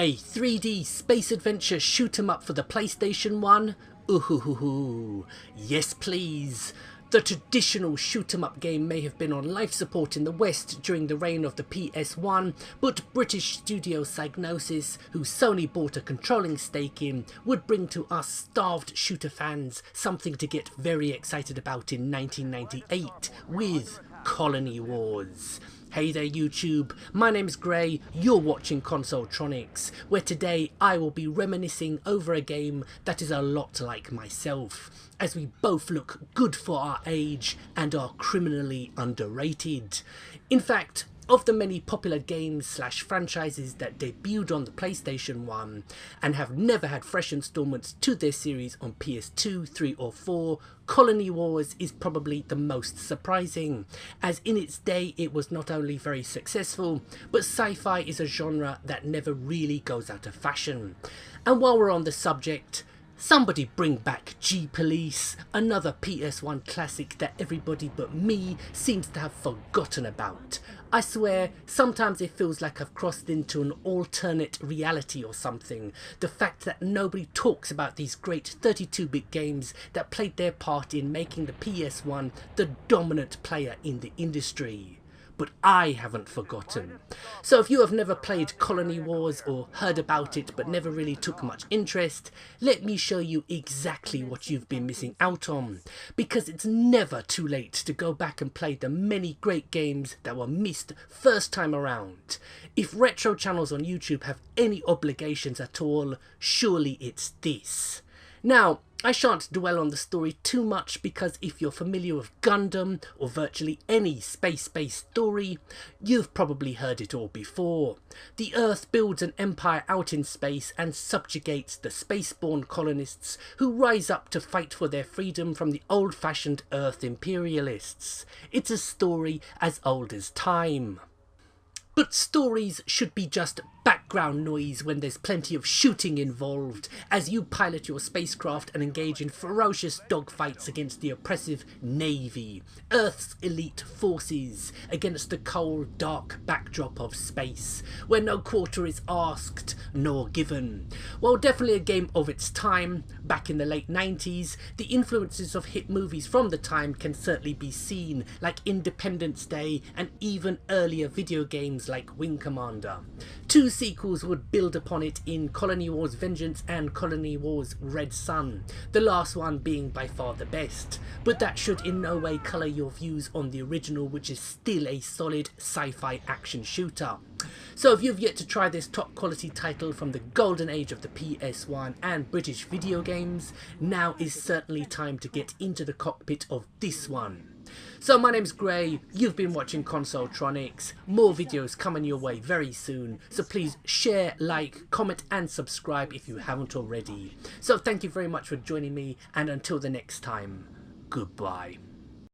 A 3D space adventure shoot 'em up for the PlayStation 1? Ooh, yes please. The traditional shoot 'em up game may have been on life support in the West during the reign of the PS1, but British studio Psygnosis, who Sony bought a controlling stake in, would bring to us starved shooter fans something to get very excited about in 1998 with Colony Wars. Hey there YouTube, my name's Gray, you're watching Consoletronix, where today I will be reminiscing over a game that is a lot like myself, as we both look good for our age and are criminally underrated. In fact, of the many popular games / franchises that debuted on the PlayStation 1 and have never had fresh installments to their series on PS2, 3 or 4, Colony Wars is probably the most surprising, as in its day it was not only very successful, but sci-fi is a genre that never really goes out of fashion. And while we're on the subject, somebody bring back G-Police, another PS1 classic that everybody but me seems to have forgotten about. I swear, sometimes it feels like I've crossed into an alternate reality or something. The fact that nobody talks about these great 32-bit games that played their part in making the PS1 the dominant player in the industry. But I haven't forgotten. So if you have never played Colony Wars or heard about it but never really took much interest, let me show you exactly what you've been missing out on. Because it's never too late to go back and play the many great games that were missed first time around. If retro channels on YouTube have any obligations at all, surely it's this. Now, I shan't dwell on the story too much because if you're familiar with Gundam or virtually any space-based story, you've probably heard it all before. The Earth builds an empire out in space and subjugates the space-born colonists who rise up to fight for their freedom from the old-fashioned Earth imperialists. It's a story as old as time. But stories should be just background noise when there's plenty of shooting involved, as you pilot your spacecraft and engage in ferocious dogfights against the oppressive Navy, Earth's elite forces, against the cold, dark backdrop of space, where no quarter is asked nor given. While definitely a game of its time, back in the late 90s, the influences of hit movies from the time can certainly be seen, like Independence Day and even earlier video games like Wing Commander. Two sequels would build upon it in Colony Wars Vengeance and Colony Wars Red Sun, the last one being by far the best, but that should in no way colour your views on the original, which is still a solid sci-fi action shooter. So if you've yet to try this top quality title from the golden age of the PS1 and British video games, now is certainly time to get into the cockpit of this one. So my name's Gray, you've been watching Consoletronix, more videos coming your way very soon, so please share, like, comment and subscribe if you haven't already. So thank you very much for joining me, and until the next time, goodbye.